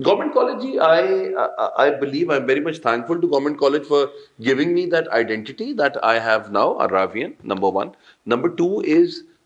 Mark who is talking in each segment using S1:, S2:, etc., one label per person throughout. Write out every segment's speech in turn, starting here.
S1: Government college, I believe I'm very much thankful to government college for giving me that identity that I have now, a Ravian, number one. Number two is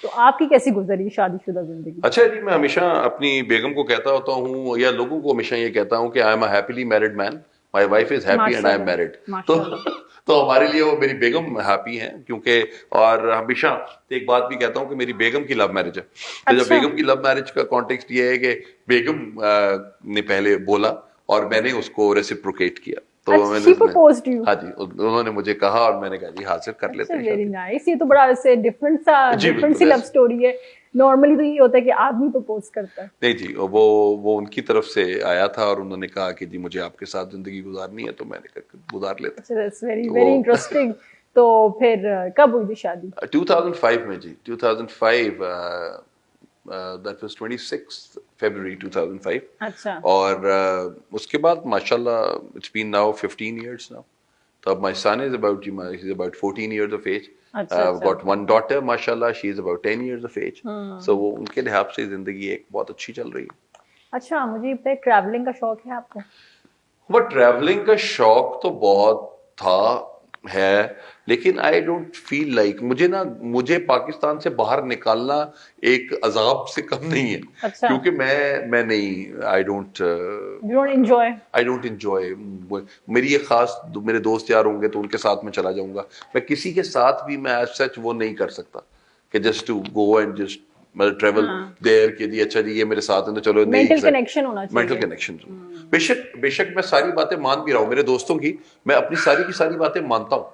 S2: تو آپ کی کیسی گزری شادی شدہ زندگی؟
S1: اچھا جی، میں ہمیشہ اپنی بیگم کو کہتا ہوتا ہوں یا لوگوں کو ہمیشہ یہ کہتا ہوں کہ I am a happily married man, my wife is happy and I am married. تو ہمارے لیے وہ میری بیگم ہیپی ہیں کیونکہ، اور ہمیشہ ایک بات بھی کہتا ہوں کہ میری بیگم کی لو میرج ہے. تو جب بیگم کی لو میرج کا کانٹیکسٹ یہ ہے کہ بیگم نے پہلے بولا اور میں نے اس کو ریسیپروکیٹ کیا. تو میں نے ہاں جی، انہوں نے مجھے کہا اور میں نے کہا جی حاضر کر لیتے ہیں.
S2: Very nice. یہ تو بڑا ویسے ڈفرنٹ سی لو اسٹوری ہے. نارملی تو یہ ہوتا ہے کہ آدمی پرپوز کرتا ہے.
S1: نہیں جی، وہ ان کی طرف سے آیا تھا اور انہوں نے کہا کہ جی مجھے آپ کے ساتھ زندگی گزارنی ہے، تو میں نے کہا گزار لیتے.
S2: That's very interesting. تو پھر کب ہوئی تھی شادی؟
S1: 2005 میں جی، 2005 that was 26 February 2005.
S2: اچھا.
S1: اور اس کے بعد ماشاء اللہ it's been now 15 years now. تو اب my son is about 14 years of age. I've got one daughter, mashallah, she is about 10 years of age. So وہ ان کے لحاظ سے زندگی ایک بہت اچھی چل رہی ہے.
S2: اچھا، مجھے پہ ٹریولنگ کا شوق ہے آپ کو؟
S1: وہ ٹریولنگ کا شوق تو بہت تھا ہے، لیکن آئی ڈونٹ فیل لائک مجھے پاکستان سے باہر نکالنا ایک عذاب سے کم نہیں ہے. کیونکہ میں نہیں آئی ڈونٹ انجوائے. میری ایک خاص میرے دوست یار ہوں گے تو ان کے ساتھ میں چلا جاؤں گا. میں کسی کے ساتھ بھی میں ایز سچ وہ نہیں کر سکتا کہ just to go and just مطلب ٹریول دیر کہ جی اچھا جی یہ میرے ساتھ ہیں تو چلو.
S2: مینٹل کنیکشن ہونا چاہیے.
S1: Mental connection. بے شک میں ساری باتیں مان بھی رہا ہوں میرے دوستوں کی، میں اپنی ساری کی ساری باتیں مانتا ہوں.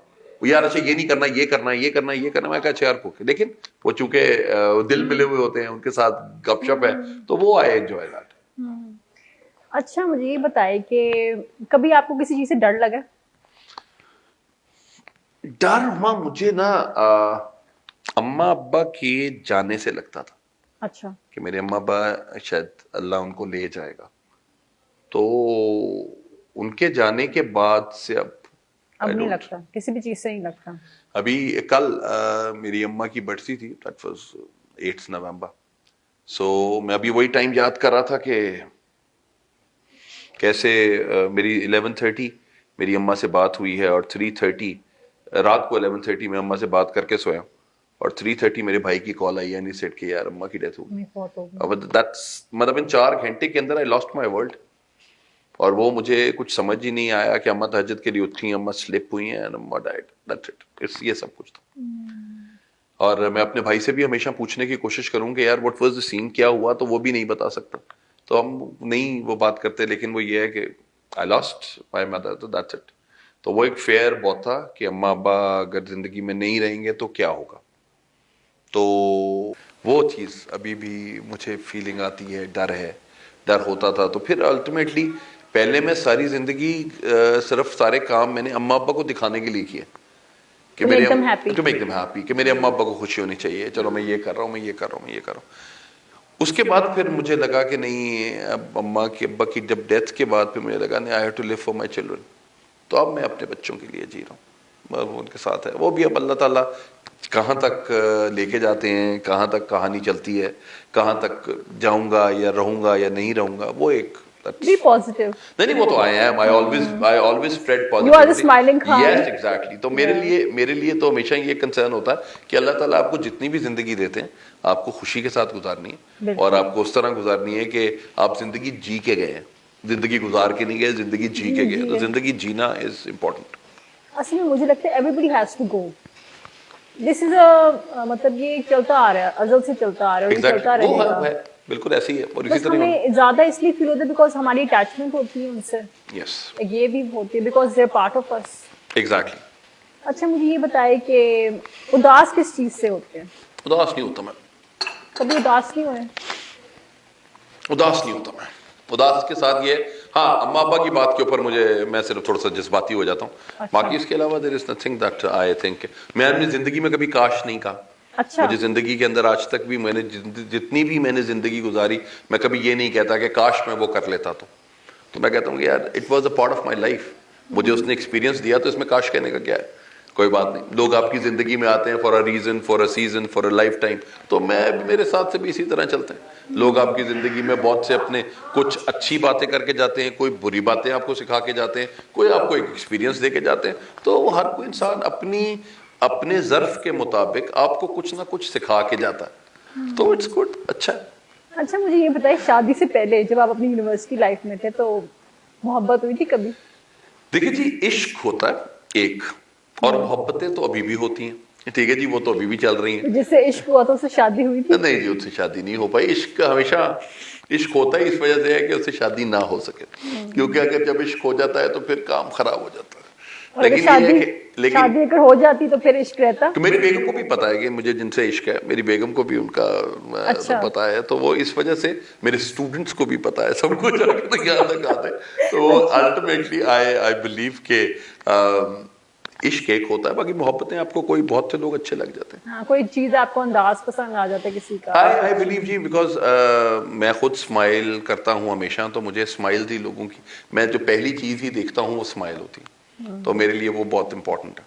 S1: یار اچھا یہ نہیں کرنا، یہ کرنا، یہ کرنا، یہ کرنا. میں کہا اچھا یار کو، لیکن وہ چونکہ دل ملے ہوئے ہوتے ہیں، ان کے ساتھ گپ شپ ہے تو وہ آئی انجوائے دیٹ.
S2: اچھا مجھے یہ بتائے کہ کبھی آپ کو کسی چیز سے ڈر لگا؟
S1: ڈر ہوا مجھے نا اماں ابا کے جانے سے لگتا تھا.
S2: اچھا. کہ
S1: میرے اماں ابا شاید اللہ ان کو لے جائے گا. تو ان کے جانے کے بعد سے اب
S2: نہیں لگتا، کسی بھی چیز سے نہیں لگتا.
S1: ابھی کل میری اماں کی برسی تھی، دیٹ واز 8 نومبر. سو میں ابھی وہی ٹائم یاد کر رہا تھا کہ کیسے میری 11:30 میری اماں سے بات ہوئی ہے اور 3:30 رات کو 11:30 میں اماں سے بات کر کے سویا اور 3:30 میرے بھائی کی کال آئی اینڈ ہی سیڈ کہ یار اماں کی ڈیتھ ہو گئی. مطلب ان 4 گھنٹے کے اندر آئی لاسٹ مائی ورلڈ. اور وہ مجھے کچھ سمجھ ہی نہیں آیا کہ اماں تہجد کے لیے اٹھی، اماں سلپ ہوئی ہیں، اماں ڈائڈ. That's it. یہ سب کچھ تھا. اور میں اپنے بھائی سے بھی ہمیشہ پوچھنے کی کوشش کروں کہ یار واٹ واز دا سین، کیا ہوا، تو وہ بھی نہیں بتا سکتا. تو ہم نہیں وہ بات کرتے، لیکن وہ یہ ہے کہ آئی لاسٹ مائی مدر، تو دیٹس اٹ. تو وہ ایک فیئر بہت تھا کہ اماں ابا اگر زندگی میں نہیں رہیں گے تو کیا ہوگا. تو وہ چیز ابھی بھی مجھے فیلنگ آتی ہے، ڈر ہوتا تھا. تو پھر الٹیمیٹلی پہلے میں ساری زندگی صرف سارے کام میں نے اماں ابا کو دکھانے کے لیے کیے کہ ٹو میک دم ہیپی، کہ میرے اماں ابا کو خوشی ہونی چاہیے، چلو میں یہ کر رہا ہوں، میں یہ کر رہا ہوں، میں یہ کر رہا ہوں. اس کے بعد پھر مجھے لگا کہ نہیں، اب اماں کی ابا کی جب ڈیتھ کے بعد پھر مجھے لگا نہیں، I have to live for my children. تو اب میں اپنے بچوں کے لیے جی رہا ہوں، وہ ان کے ساتھ ہے. وہ بھی اب اللہ تعالیٰ کہاں تک لے کے جاتے ہیں، کہاں تک کہانی چلتی ہے، کہاں تک جاؤں گا یا رہوں گا یا نہیں رہوں گا، وہ ایک
S2: Be positive.
S1: نہیں وہ تو I am. I always spread positivity.
S2: You are the smiling Khan.
S1: Yes, exactly. تو میرے لیے تو ہمیشہ یہ کنسرن ہوتا ہے کہ اللہ تعالیٰ آپ کو جتنی بھی زندگی دیتے ہیں آپ کو خوشی کے ساتھ گزارنی ہے، اور آپ کو اس طرح گزارنی ہے کہ آپ زندگی جی کے گئے ہیں، زندگی گزار کے نہیں گئے، زندگی جی کے گئے. تو زندگی جینا از امپورٹنٹ.
S2: اصل میں مجھے لگتا ہے everybody has to go. This is a مطلب یہ چلتا آ رہا ہے، ازل سے چلتا آ رہا ہے، اور چلتا رہے گا.
S1: بالکل ایسی ہے. اور اسی
S2: بس
S1: طرح
S2: ہمیں زیادہ اس لیے فیل ہوتا ہے بیکاز ہماری اٹیچمنٹ ہوتی ہے ان سے.
S1: یس،
S2: یہ بھی ہوتی ہے because they are part of us.
S1: Exactly.
S2: اچھا مجھے یہ بتائے کہ اداس کس چیز سے ہوتے ہیں؟
S1: اداس نہیں ہوتا میں
S2: کبھی اداس نہیں ہوئے؟
S1: اداس نہیں ہوتا میں. اداس کے ساتھ یہ، ہاں اماں ابا کی بات کے اوپر میں صرف تھوڑا سا جذباتی ہو جاتا ہوں. باقی اس کے علاوہ there is nothing that I think. میں اپنی زندگی میں کبھی کاش نہیں کہا. مجھے زندگی کے اندر آج تک بھی میں نے جتنی بھی میں نے زندگی گزاری، میں کبھی یہ نہیں کہتا کہ کاش میں وہ کر لیتا. تو میں کہتا ہوں کہ یار it was a part of my life. مجھے اس نے ایکسپیرینس دیا تو اس میں کاش کہنے کا کیا ہے. کوئی بات نہیں، لوگ آپ کی زندگی میں آتے ہیں for a reason, for a season, for a life time. تو میرے ساتھ سے بھی اسی طرح چلتے ہیں. لوگ آپ کی زندگی میں بہت سے اپنے کچھ اچھی باتیں کر کے جاتے ہیں، کوئی بری باتیں آپ کو سکھا کے جاتے ہیں، کوئی آپ کو ایک ایکسپیرینس دے کے جاتے ہیں. تو ہر کوئی انسان اپنی اپنے ظرف کے مطابق آپ کو کچھ نہ کچھ سکھا کے جاتا ہے, تو اٹس گڈ, اچھا.
S2: اچھا مجھے یہ بتائیں, شادی سے پہلے جب آپ اپنی یونیورسٹی لائف میں تھے تو محبت ہوئی تھی کبھی؟
S1: دیکھیں جی, عشق ہوتا ہے ایک, اور محبتیں تو ابھی بھی ہوتی ہیں, ٹھیک ہے جی, وہ تو ابھی بھی چل رہی ہیں.
S2: جس سے عشق ہوا تو اس سے شادی ہوئی تھی؟
S1: نہیں جی, اس سے شادی نہیں ہو پائی. عشق ہمیشہ عشق ہوتا ہے اس وجہ سے ہے کہ اس سے شادی نہ ہو سکے, کیونکہ اگر جب عشق ہو جاتا ہے تو پھر کام خراب ہو جاتا ہے.
S2: اور اگر
S1: لیکن یہ ہے کہ
S2: شادی اگر ہو جاتی تو پھر عشق رہتا؟
S1: تو میری بیگم کو بھی پتا ہے کہ مجھے جن سے عشق ہے, میری بیگم کو بھی ان کا پتا ہے, تو وہ اس وجہ سے میرے اسٹوڈنٹس کو بھی پتا ہے, سب کو جا کے یہاں تک آتے ہیں. تو وہ الٹیمیٹلی آئی بلیو کہ عشق ایک ہوتا ہے, باقی محبتیں آپ کو کوئی بہت سے لوگ اچھے لگ جاتے ہیں.
S2: ہاں, کوئی چیز آپ کو انداز پسند آ جاتا ہے کسی کا.
S1: آئی بلیو جی, بیکاز میں خود اسمائل کرتا ہوں ہمیشہ, تو مجھے اسمائل تھی لوگوں کی, میں جو پہلی چیز ہی دیکھتا ہوں وہ اسمائل ہوتی ہے, تو میرے لیے وہ بہت امپورٹنٹ ہے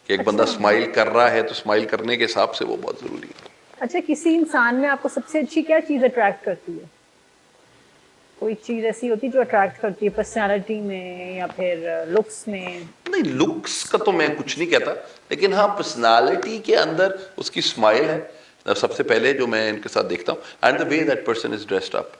S1: کہ ایک بندہ اسمائل کر رہا ہے تو اسمائل کرنے کے حساب سے وہ بہت ضروری ہے.
S2: اچھا, کسی انسان میں آپ کو سب سے اچھی کیا چیز اٹریکٹ کرتی ہے؟ کوئی چیز ایسی ہوتی ہے جو اٹریکٹ کرتی ہے پرسنالٹی میں یا پھر لکس میں؟
S1: نہیں, لکس کا تو میں کچھ نہیں کہتا, لیکن ہاں پرسنالٹی کے اندر اس کی اسمائل ہے سب سے پہلے جو میں ان کے ساتھ دیکھتا ہوں, and the way that person is dressed up,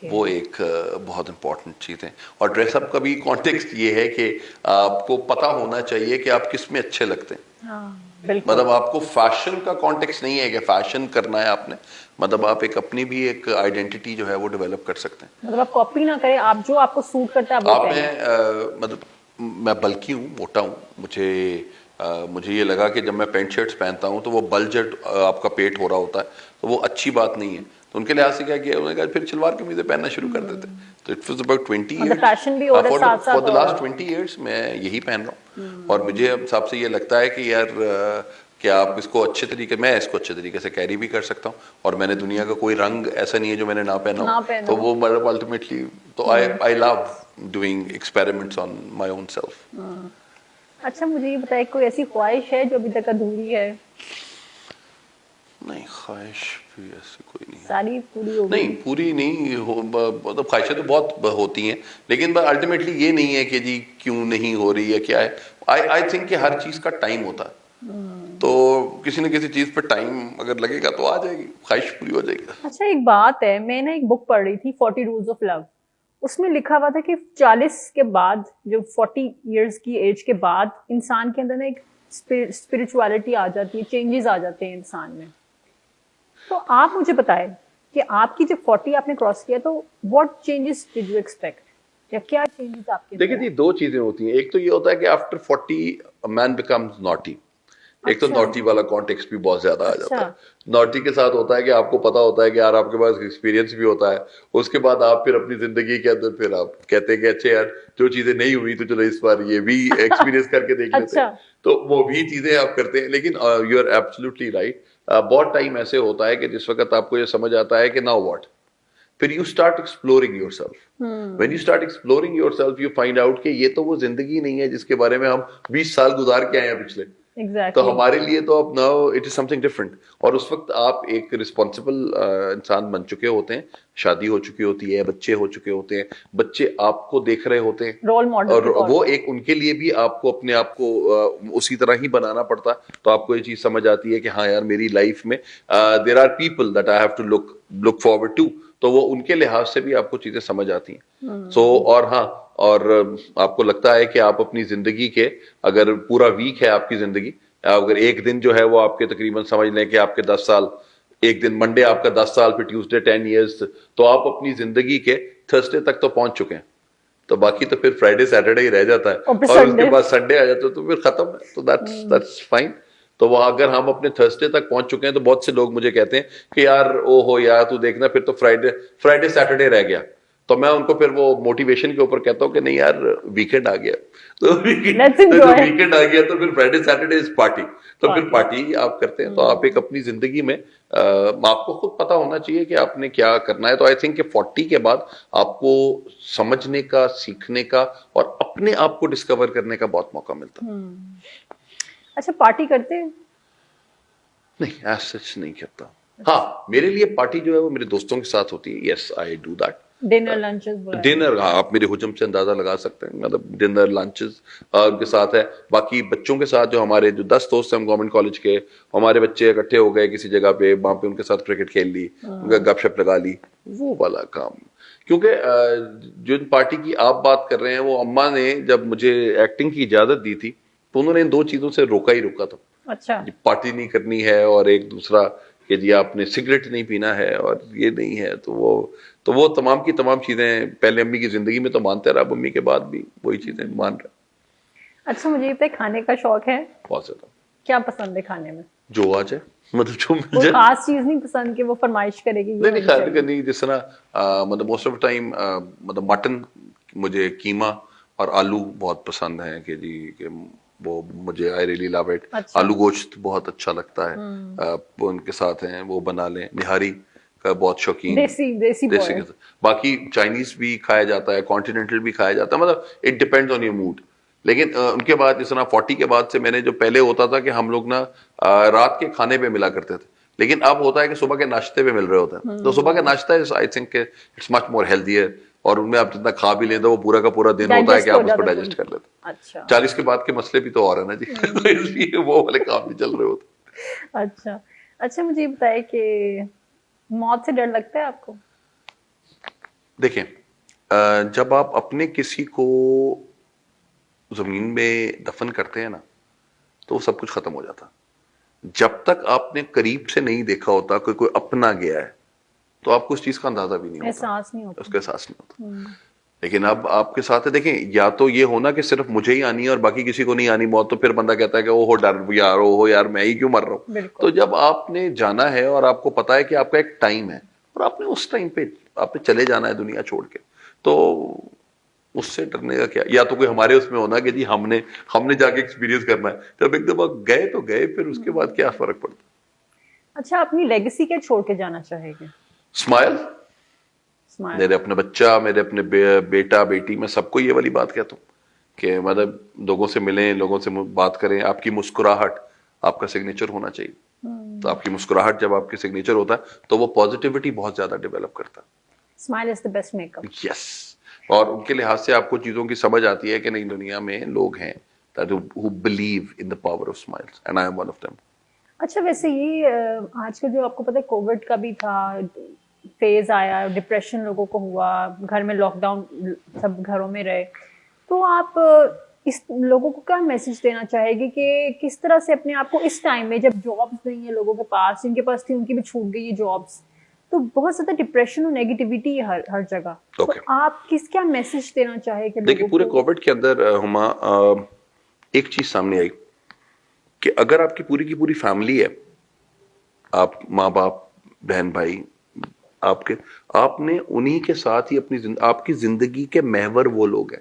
S1: وہ ایک بہت امپورٹنٹ چیز ہے. اور ڈریس اپ کا بھی کانٹیکسٹ یہ ہے کہ آپ کو پتا ہونا چاہیے کہ آپ کس میں اچھے لگتے ہیں. مطلب آپ کو فیشن کا کانٹیکسٹ نہیں ہے کہ فیشن کرنا ہے آپ نے, مطلب آپ ایک اپنی بھی ایک آئیڈینٹی جو ہے وہ ڈیولپ کر سکتے ہیں.
S2: مطلب آپ کاپی نہ کریں, آپ جو آپ کو سوٹ کرتا ہے وہ پہنیں.
S1: مطلب میں بلکی ہوں, موٹا ہوں, مجھے یہ لگا کہ جب میں پینٹ شرٹس پہنتا ہوں تو وہ بلجٹ آپ کا پیٹ ہو رہا ہوتا ہے, تو وہ اچھی بات نہیں ہے. تو ان کے لحاظ سے کیا کیا, انہوں نے کہا پھر شلوار قمیضیں پہننا شروع کر دیتے. تو it was about 20 years,
S2: fashion بھی ہو رہا ہے ساتھ ساتھ,
S1: فار دی لاسٹ 20 ایئرس میں یہی پہن رہا ہوں. اور مجھے اب سب سے یہ لگتا ہے کہ یار کہ آپ اس کو اچھے طریقے, میں اس کو اچھے طریقے سے کیری بھی کر سکتا ہوں, اور میں نے دنیا کا کوئی رنگ ایسا نہیں ہے جو میں نے نہ پہنا ہو, تو وہ مطلب الٹیمیٹلی تو I love doing experiments on my own self.
S2: اچھا مجھے یہ بتائیں, کوئی ایسی خواہش ہے جو ابھی تک ادھوری ہے؟
S1: نہیں, خواہش بھی ایسی کوئی نہیں ہے,
S2: ساری پوری ہو گئی؟
S1: نہیں پوری نہیں, مطلب خواہشیں تو بہت ہوتی ہیں, لیکن الٹیمیٹلی یہ نہیں ہے کہ جی کیوں نہیں ہو رہی ہے کیا ہے. آئی تھنک کہ ہر چیز کا ٹائم ہوتا ہے, تو کسی نہ کسی چیز پہ ٹائم اگر لگے گا تو آ جائے گی, خواہش پوری ہو جائے گی.
S2: اچھا ایک بات ہے, میں نے ایک بک پڑھ رہی تھی 40 رولز آف لو, اس میں لکھا ہوا تھا کہ 40 کے بعد, جو 40 ایئرس کی ایج کے بعد انسان کے اندر نا ایک اسپرچولیٹی آ جاتی ہے, چینجز آ جاتے ہیں انسان میں. تو آپ مجھے بتائیں کہ آپ کی جب 40 آپ نے کراس کیا تو what changes did you expect, یا کیا چینجز آپ کے؟
S1: دیکھیں جی, دو چیزیں ہوتی ہیں. ایک تو یہ ہوتا ہے کہ آفٹر 40 مین بیکمز ناٹی. ایک تو نوٹی والا کانٹیکسٹ بھی بہت زیادہ آ جاتا ہے. نوٹی کے ساتھ ہوتا ہے کہ آپ کو پتا ہوتا ہے کہ یار آپ کے پاس ایکسپیرینس بھی ہوتا ہے, اس کے بعد آپ پھر اپنی زندگی کے اندر پھر آپ کہتے ہیں کہ اچھا یار جو چیزیں نہیں ہوئی تو چلو اس بار یہ بھی ایکسپیرینس کر کے دیکھ لیتے ہیں, تو وہ بھی چیزیں آپ کرتے ہیں. لیکن یو آر ایبسلیوٹلی رائٹ, بہت ٹائم ایسے ہوتا ہے کہ جس وقت آپ کو یہ سمجھ آتا ہے کہ ناؤ واٹ, پھر you start exploring your self. When you start exploring your self you find out کہ یہ تو وہ زندگی نہیں ہے جس کے بارے میں ہم 20 سال گزار کے آئے ہیں پچھلے. تو ہمارے لیے تو اب now it is some thing different. اور اس وقت آپ ایک رسپانسبل انسان بن چکے ہوتے ہیں, شادی ہو چکی ہوتی ہے, بچے ہو چکے ہوتے ہیں, بچے آپ کو دیکھ رہے ہوتے ہیں,
S2: رول ماڈل,
S1: اور وہ ایک ان کے لیے بھی آپ کو اپنے آپ کو اسی طرح ہی بنانا پڑتا ہے. تو آپ کو یہ چیز سمجھ آتی ہے کہ ہاں یار میری لائف میں there are people that I have to look forward to, تو وہ ان کے لحاظ سے بھی آپ کو چیزیں سمجھ آتی ہیں. اور ہاں, اور آپ کو لگتا ہے کہ آپ اپنی زندگی کے, اگر پورا ویک ہے آپ کی زندگی, اگر ایک دن جو ہے وہ آپ کے تقریباً سمجھ لیں کہ آپ کے 10 سال, ایک دن منڈے آپ کا 10 سال, پھر ٹیوزڈے 10 ایئرس, تو آپ اپنی زندگی کے تھرسڈے تک تو پہنچ چکے ہیں. تو باقی تو پھر فرائیڈے سیٹرڈے ہی رہ جاتا ہے, اور اس کے بعد سنڈے آ جاتا ہے, تو پھر ختم ہے. تو دیٹس فائن. تو وہ اگر ہم اپنے تھرسڈے تک پہنچ چکے ہیں, تو بہت سے لوگ مجھے کہتے ہیں کہ یار او ہو یار تو دیکھنا پھر تو فرائیڈے سیٹرڈے رہ گیا. تو میں ان کو پھر وہ موٹیویشن کے اوپر کہتا ہوں کہ نہیں یار ویکینڈ آ گیا, تو ویکینڈ آ گیا تو پھر فرائیڈے سیٹرڈے از پارٹی, تو پھر پارٹی آپ کرتے ہیں. تو آپ ایک اپنی زندگی میں آپ کو خود پتا ہونا چاہیے کہ آپ نے کیا کرنا ہے. تو آئی تھنک کہ 40 کے بعد آپ کو سمجھنے کا, سیکھنے کا, اور اپنے آپ کو ڈسکور کرنے کا بہت موقع ملتا ہے.
S2: اچھا پارٹی کرتے ہیں؟
S1: نہیں, ایز سچ نہیں کرتا. ہاں میرے لیے پارٹی جو ہے وہ میرے دوستوں کے ساتھ ہوتی ہے. Yes I do that.
S2: Dinner lunches بلائے.
S1: ڈنر آپ میرے حجم سے اندازہ لگا سکتے ہیں, مطلب ڈنر لنچز ان کے ساتھ ہے. باقی بچوں کے ساتھ جو ہمارے جو 10 دوست ہیں ہم گورنمنٹ کالج کے, ہمارے بچے اکٹھے ہو گئے کسی جگہ پہ, وہاں پہ ان کے ساتھ کرکٹ کھیل لی, ان کا گپ شپ لگا لی, وہ والا کام. کیونکہ جن پارٹی کی آپ بات کر رہے ہیں وہ اماں نے جب مجھے ایکٹنگ کی اجازت دی تھی تو انہوں نے ان 2 چیزوں سے روکا ہی روکا تھا.
S2: اچھا,
S1: پارٹی نہیں کرنی ہے اور ایک دوسرا کہ جی آپ نے سگریٹ نہیں پینا ہے اور یہ نہیں ہے. تو وہ تمام کی تمام چیزیں پہلے امی کی زندگی میں تو مانتے رہا, امی کے بعد بھی وہی چیزیں مان رہا.
S2: اچھا مجھے بتائیں کھانے کا شوق ہے؟
S1: بہت زیادہ.
S2: کیا پسند ہے کھانے میں؟
S1: جو آ جائے, مطلب جو مل
S2: کوئی
S1: جائے.
S2: خاص چیز نہیں پسند کہ وہ فرمائش کرے گی
S1: نہیں خیال کرنی, جس طرح مطلب موسٹ آف ٹائم مطلب مٹن, مجھے قیمہ اور آلو بہت پسند ہیں کہ جی کہ وہ مجھے آئی ریلی لو اٹ. آلو گوشت بہت اچھا لگتا ہے, ان کے ساتھ ہیں وہ بنا لیں. نہاری کا بہت شوقین,
S2: دیسی
S1: باقی چائنیز بھی کھایا جاتا ہے, کانٹیننٹل بھی کھایا جاتا ہے, مطلب it depends on your mood. لیکن ان کے بعد جس طرح 40 کے بعد سے میں نے جو پہلے ہوتا تھا کہ ہم لوگ نا رات کے کھانے پہ ملا کرتے تھے, لیکن اب ہوتا ہے کہ صبح کے ناشتے پہ مل رہے ہوتے ہیں. تو صبح کا ناشتہ I think it's much more healthier, اور ان میں آپ جتنا کھا بھی لیں تو وہ پورا کا پورا دن ہوتا ہے کہ آپ اس کو ڈائجسٹ کر لیتے.
S2: اچھا
S1: 40 کے بعد کے مسئلے بھی تو اور ہیں نا جی, تو اس لیے وہ والے کام بھی چل رہے ہوتے.
S2: اچھا مجھے یہ بتائے کہ موت سے ڈر لگتا ہے آپ کو؟
S1: دیکھیں, جب آپ اپنے کسی کو زمین میں دفن کرتے ہیں نا تو وہ سب کچھ ختم ہو جاتا. جب تک آپ نے قریب سے نہیں دیکھا ہوتا کہ کوئی اپنا گیا ہے تو آپ کو اس چیز کا اندازہ بھی نہیں ہوتا,
S2: احساس نہیں ہوتا,
S1: اس کا احساس نہیں ہوتا. لیکن اب آپ کے ساتھ ہے, دیکھیں یا تو یہ ہونا کہ صرف مجھے ہی آنی ہے اور باقی کسی کو نہیں آنی موت, تو پھر بندہ کہتا ہے کہ اوہ ڈر یار, اوہ یار میں ہی کیوں مر رہا ہوں. تو جب آپ نے جانا ہے اور آپ کو پتا ہے کہ آپ کا ایک ٹائم ہے اور آپ نے اس ٹائم پہ آپ نے چلے جانا ہے دنیا چھوڑ کے, تو اس سے ڈرنے کا کیا. یا تو کوئی ہمارے اس میں ہونا کہ جی ہم نے جا کے ایکسپیرینس کرنا ہے, جب ایک دفعہ گئے تو گئے, پھر اس کے بعد کیا فرق پڑتا.
S2: اچھا اپنی لیگیسی کیا چھوڑ کے جانا چاہے گے؟
S1: اسمائل. میرے اپنے بچہ, میرے اپنے بیٹا بیٹی, میں سب کو یہ والی بات کہتا ہوں کہ مطلب لوگوں سے ملیں, لوگوں سے بات کریں. آپ کی مسکراہٹ آپ کا سگنیچر ہونا چاہیے. تو آپ کی مسکراہٹ جب آپ کی سگنیچر ہوتا ہے تو وہ پازیٹیوٹی بہت زیادہ ڈیولپ کرتا ہے.
S2: Smile is the best makeup.
S1: Yes. اور ان کے لحاظ سے آپ کو چیزوں کی سمجھ آتی ہے کہ نہیں, دنیا میں لوگ ہیں who believe in the power of smiles and I am one of them.
S2: اچھا ویسے یہ آج کل جو آپ کو پتا ہے کووڈ کا بھی تھا فیز آیا, ڈپریشن لوگوں کو ہوا, گھر میں لاک ڈاؤن, سب گھروں میں رہے, تو آپ اس لوگوں کو کیا میسج دینا چاہے گی کہ کس طرح سے اپنے آپ کو اس ٹائم میں جب جابس نہیں ہے لوگوں کے پاس, جن کے پاس تھی ان کی بھی چھوٹ گئی جابس, تو بہت زیادہ ڈپریشن اور نیگیٹیوٹی ہے ہر جگہ, تو آپ کیا میسج دینا چاہے کہ
S1: دیکھیں پورے کووڈ کے اندر ہما ایک چیز سامنے آئی کہ اگر آپ کی پوری فیملی ہے, آپ ماں باپ بہن بھائی, آپ نے انہی کے ساتھ ہی آپ کی زندگی کے محور وہ لوگ ہیں.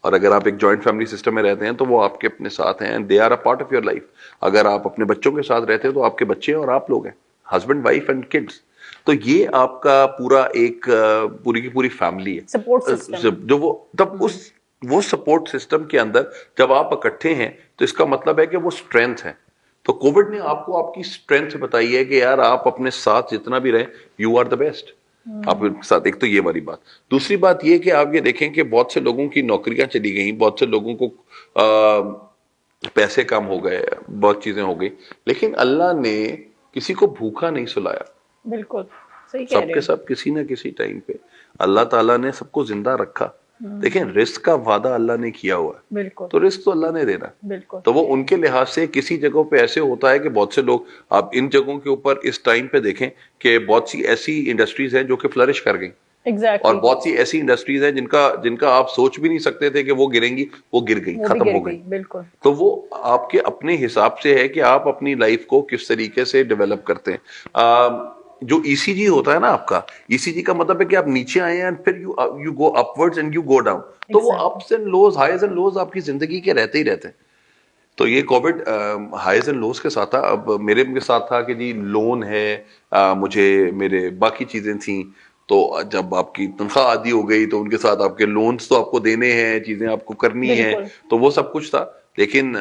S1: اور اگر آپ ایک جوائنٹ فیملی سسٹم میں رہتے ہیں تو وہ آپ کے اپنے ساتھ ہیں, they are a part of your life. اگر آپ اپنے بچوں کے ساتھ رہتے ہیں تو آپ کے بچے اور آپ لوگ ہیں, ہسبینڈ وائف اینڈ کڈس. تو یہ آپ کا پورا ایک پوری کی پوری فیملی ہے,
S2: سپورٹ سسٹم.
S1: جو وہ سپورٹ سسٹم کے اندر جب آپ اکٹھے ہیں تو اس کا مطلب ہے کہ وہ اسٹرینتھ ہے. تو کووڈ نے آپ کو آپ کی اسٹرینتھ بتائی ہے کہ یار آپ اپنے ساتھ جتنا بھی رہیں, یو آر دا بیسٹ. آپ کے ساتھ ایک تو یہ والی بات. دوسری بات یہ کہ آپ یہ دیکھیں کہ بہت سے لوگوں کی نوکریاں چلی گئیں, بہت سے لوگوں کو پیسے کم ہو گئے, بہت چیزیں ہو گئی, لیکن اللہ نے کسی کو بھوکا نہیں سلایا.
S2: بالکل صحیح کہہ رہے ہیں.
S1: سب کے سب کسی نہ کسی ٹائم پہ اللہ تعالیٰ نے سب کو زندہ رکھا. دیکھیں رزق کا وعدہ اللہ نے کیا ہوا ہے,
S2: بالکل,
S1: تو رزق تو اللہ نے دینا.
S2: بالکل.
S1: تو وہ ان کے لحاظ سے کسی جگہوں پہ ایسے ہوتا ہے کہ بہت سے لوگ, آپ ان جگہوں کے اوپر اس ٹائم پہ دیکھیں کہ بہت سی ایسی انڈسٹریز ہیں جو کہ فلرش کر گئیں,
S2: Exactly.
S1: اور بہت سی ایسی انڈسٹریز ہیں جن کا آپ سوچ بھی نہیں سکتے تھے کہ وہ گریں گی, وہ گر گئی, ختم ہو گئی.
S2: بالکل.
S1: تو وہ آپ کے اپنے حساب سے ہے کہ آپ اپنی لائف کو کس طریقے سے ڈیولپ کرتے ہیں. جو ای سی جی ہوتا ہے نا آپ کا, ای سی جی کا مطلب ہے کہ آپ نیچے آئے ہیں پھر you go upwards and you go down. تو وہ ups and lows, highs and lows آپ کی زندگی کے رہتے ہی رہتے ہیں. تو یہ کووڈ ہائیز اینڈ لوز کے ساتھ تھا. اب میرے کے ساتھ تھا کہ جی لون ہے, مجھے میرے باقی چیزیں تھیں, تو جب آپ کی تنخواہ آدھی ہو گئی تو ان کے ساتھ آپ کے لونز تو آپ کو دینے ہیں, چیزیں آپ کو کرنی ہیں, تو وہ سب کچھ تھا. لیکن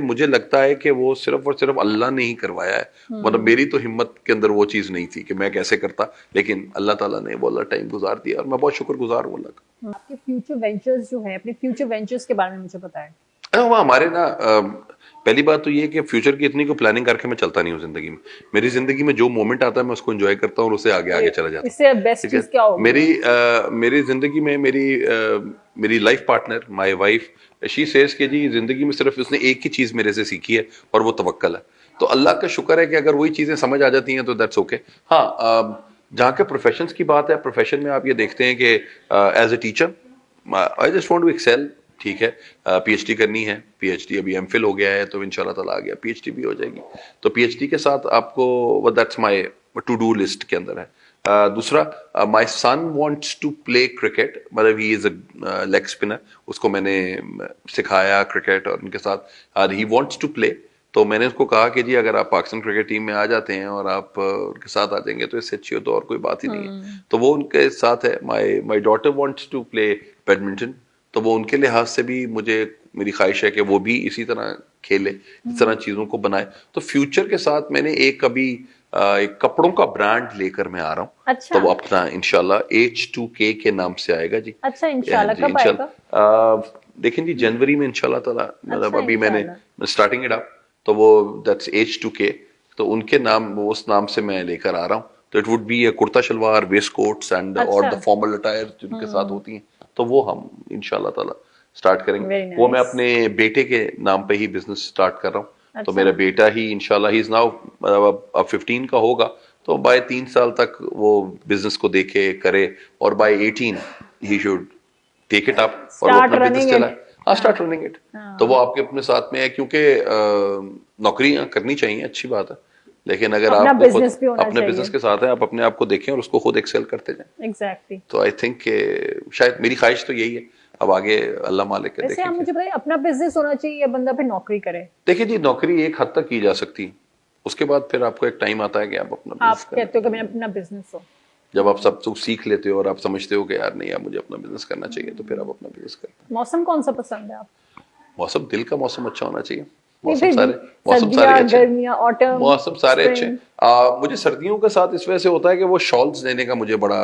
S1: مجھے لگتا ہے کہ وہ صرف اور صرف اللہ نے ہی کروایا ہے. مطلب میری تو ہمت کے اندر وہ چیز نہیں تھی کہ میں کیسے کرتا, لیکن اللہ تعالیٰ نے وہ ٹائم گزار دیا اور میں بہت شکر گزار ہوں اللہ کا.
S2: آپ کے فیوچر وینچرز جو ہے, اپنے فیوچر وینچرز کے بارے میں مجھے بتائیں.
S1: وہ ہمارے نا پہلی بات تو یہ کہ فیوچر کی اتنی کوئی پلاننگ کر کے میں چلتا نہیں ہوں زندگی میں. میری زندگی میں جو مومنٹ آتا ہے میں اس کو انجوائے کرتا ہوں اور اسے آگے چلا جاتا ہوں.
S2: اس سے بیسٹ چیز کیا ہوگی؟
S1: میری زندگی میں میری life partner my wife she says کہ جی زندگی میں صرف اس نے ایک ہی چیز میرے سے سیکھی ہے اور وہ توکل ہے. تو اللہ کا شکر ہے کہ اگر وہی چیزیں سمجھ آ جاتی ہیں تو دیٹس اوکے. ہاں جہاں کے پروفیشنز کی بات ہے, پروفیشن میں آپ یہ دیکھتے ہیں کہ as a teacher I just want to excel. ٹھیک ہے, پی ایچ ڈی کرنی ہے, پی ایچ ڈی ابھی ایم فل ہو گیا ہے تو ان شاء اللہ تعالیٰ آ گیا, پی ایچ ڈی بھی ہو جائے گی. تو پی ایچ ڈی کے ساتھ آپ کو that's my to do list کے اندر ہے. دوسرا, my son wants to play cricket, مطلب he is a leg spinner, اس کو میں نے سکھایا کرکٹ اور ان کے ساتھ ہی وانٹس ٹو پلے. تو میں نے اس کو کہا کہ جی اگر آپ پاکستان کرکٹ ٹیم میں آ جاتے ہیں اور آپ ان کے ساتھ آ جائیں گے تو اس سے اچھی ہو تو اور کوئی بات ہی نہیں ہے. تو وہ ان کے ساتھ ہے. My daughter wants to play badminton, تو وہ ان کے لحاظ سے بھی میری خواہش ہے کہ وہ بھی اسی طرح کھیلے, اس طرح چیزوں کو بنائے. تو فیوچر کے ساتھ میں نے ایک کپڑوں کا برانڈ لے کر میں آ رہا ہوں.
S2: اچھا,
S1: تو وہ اپنا انشاءاللہ H2K کے نام سے آئے گا جی.
S2: اچھا انشاءاللہ کب آئے گا؟
S1: دیکھیں جی جنوری میں انشاءاللہ تعالیٰ, مطلب ابھی میں نے اسٹارٹنگ اٹ اپ, تو وہ دیٹس H2K, تو ان کے نام اس نام سے میں لے کر آ رہا ہوں. تو اٹ وڈ بی اے کرتا شلوار, ویسٹ کوٹس اینڈ اور دا فارمل اٹائر جن کے ساتھ ہوتی ہیں, تو وہ ہم انشاءاللہ تعالیٰ اسٹارٹ کریں گے. وہ میں اپنے بیٹے کے نام پہ ہی بزنس اسٹارٹ کر رہا ہوں. تو میرا بیٹا ہی انشاءاللہ ہی از ناؤ اب 15 کا ہوگا, تو بائی 3 سال تک وہ بزنس کو دیکھے کرے, اور by 18 he should take it up اور وہ اپنا بزنس چلائے. Start running it. تو وہ آپ کے اپنے ساتھ میں ہے, کیونکہ نوکریاں کرنی چاہیے, اچھی بات ہے, لیکن اگر آپ اپنے بزنس کے ساتھ ہیں, آپ اپنے آپ کو دیکھیں اور اس کو خود ایکسل کرتے جائیں.
S2: ایگزیکٹلی.
S1: تو آئی تھنک کہ شاید میری خواہش تو یہی ہے, اب آگے اللہ مالک ہے.
S2: ویسے آپ مجھے بتائیں, اپنا بزنس ہونا چاہیے یا بندہ پھر نوکری کرے؟
S1: دیکھیں جی نوکری ایک حد تک کی جا سکتی, اس کے بعد پھر آپ کو ایک ٹائم آتا ہے کہ آپ اپنا بزنس
S2: آپ کہتے ہو کہ میں اپنا بزنس ہو.
S1: جب آپ سب کچھ سیکھ لیتے ہو اور آپ سمجھتے ہو کہ یار نہیں آپ مجھے اپنا بزنس کرنا چاہیے, تو پھر آپ اپنا بزنس کرتے ہیں.
S2: موسم کون سا پسند ہے آپ؟
S1: موسم, دل کا موسم اچھا ہونا چاہیے.
S2: موسم سارے گرمیاں, آٹم,
S1: موسم سارے اچھے. مجھے سردیوں کے ساتھ اس وجہ سے ہوتا ہے کہ وہ شالز لینے کا مجھے بڑا,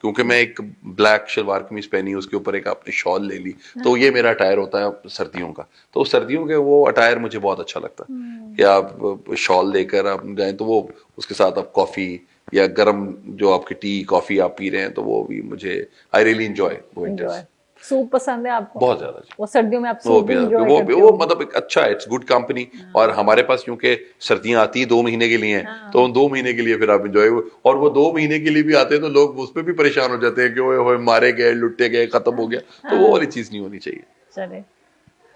S1: کیونکہ میں ایک بلیک شلوار قمیض پہنی, اس کے اوپر ایک آپ نے شال لے لی, تو یہ میرا اٹائر ہوتا ہے سردیوں کا. تو سردیوں کے وہ اٹائر مجھے بہت اچھا لگتا ہے کہ آپ شال لے کر آپ جائیں, تو وہ اس کے ساتھ آپ کافی یا گرم جو آپ کی ٹی کافی آپ پی رہے ہیں, تو وہ بھی مجھے آئی ریئلی انجوائے.
S2: سوپ پسند ہے آپ کو؟
S1: بہت زیادہ.
S2: وہ سردیوں میں آپ سوپ انجوائے کرتے ہو؟
S1: وہ مطلب ایک اچھا ہے, اٹس گڈ کمپنی. اور ہمارے پاس کیونکہ سردیاں آتی ہیں 2 مہینے کے لیے ہیں, تو ان 2 مہینے کے لیے پھر آپ انجوائے, اور وہ 2 مہینے کے لیے بھی آتے ہیں تو لوگ اس پہ بھی پریشان ہو جاتے ہیں کہ وہ مارے گئے, لٹے گئے, ختم ہو گیا. تو وہ والی چیز نہیں ہونی چاہیے.
S2: چلے,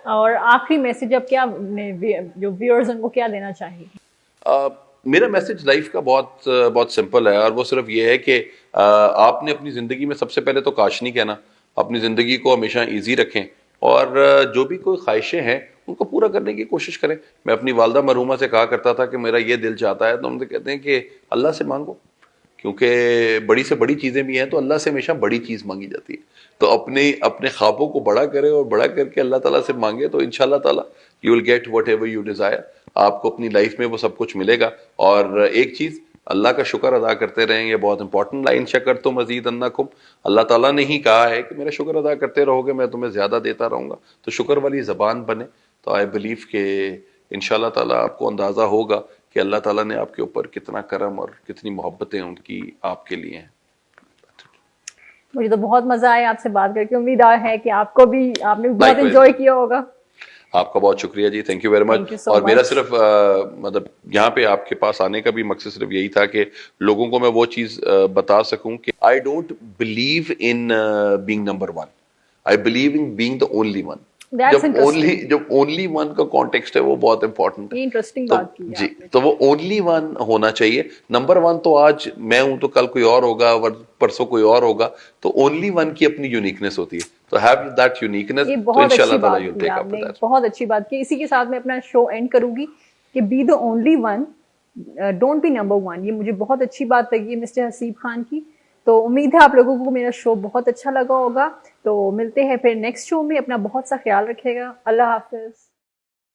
S2: اور آخری میسج اب کیا جو ویورز ان کو کیا دینا چاہیے؟
S1: میرا میسج لائف کا بہت سمپل ہے, اور وہ صرف یہ ہے کہ آپ نے اپنی زندگی میں سب سے پہلے تو کاش نہیں کہنا, اپنی زندگی کو ہمیشہ ایزی رکھیں, اور جو بھی کوئی خواہشیں ہیں ان کو پورا کرنے کی کوشش کریں. میں اپنی والدہ مرحومہ سے کہا کرتا تھا کہ میرا یہ دل چاہتا ہے, تو ہم تو کہتے ہیں کہ اللہ سے مانگو, کیونکہ بڑی سے بڑی چیزیں بھی ہیں, تو اللہ سے ہمیشہ بڑی چیز مانگی جاتی ہے. تو اپنے خوابوں کو بڑا کرے اور بڑا کر کے اللہ تعالیٰ سے مانگے, تو انشاءاللہ تعالیٰ you will get whatever you desire. آپ کو اپنی لائف میں وہ سب کچھ ملے گا. اور ایک چیز, اللہ کا شکر ادا کرتے رہیں, یہ بہت امپورٹنٹ لائن, شکرتم ازیدنکم. اللہ تعالیٰ نے ہی کہا ہے کہ میرا شکر ادا کرتے رہو گے, میں تمہیں زیادہ دیتا رہوں گا. تو شکر والی زبان بنے, تو آئی بلیو کہ انشاءاللہ تعالیٰ آپ کو اندازہ ہوگا کہ اللہ تعالیٰ نے آپ کے اوپر کتنا کرم اور کتنی محبتیں ان کی آپ کے لیے ہیں.
S2: مجھے تو بہت مزہ آیا آپ سے بات کر کے, امید ہے کہ آپ کو بھی, آپ نے بہت انجوائے کیا ہوگا.
S1: آپ کا بہت شکریہ جی, تھینک یو ویری مچ. اور میرا صرف مطلب یہاں پہ آپ کے پاس آنے کا بھی مقصد صرف یہی تھا کہ لوگوں کو میں وہ چیز بتا سکوں کہ I don't believe in being number 1, I believe in being the only one. جب اونلی ون کا کانٹیکسٹ ہے وہ بہت امپورٹنٹ ہے.
S2: انٹرسٹنگ بات کی
S1: جی, تو وہ اونلی ون ہونا چاہیے. نمبر 1 تو آج میں ہوں تو کل کوئی اور ہوگا, پرسوں کوئی اور ہوگا. تو اونلی ون کی اپنی یونیکنیس ہوتی ہے, تو ہیو دیٹ یونیکنیس, تو انشاءاللہ تعالیٰ یو ٹیک اپ دیٹ.
S2: بہت اچھی بات کی. اسی کے ساتھ میں اپنا شو اینڈ کروں گی کہ be the only one, don't be number 1. یہ مجھے بہت اچھی بات لگی ہے مسٹر حسیب خان کی. تو امید ہے آپ لوگوں کو میرا شو بہت اچھا لگا ہوگا. تو ملتے ہیں پھر نیکسٹ شو میں. اپنا بہت سا خیال رکھے گا. اللہ حافظ.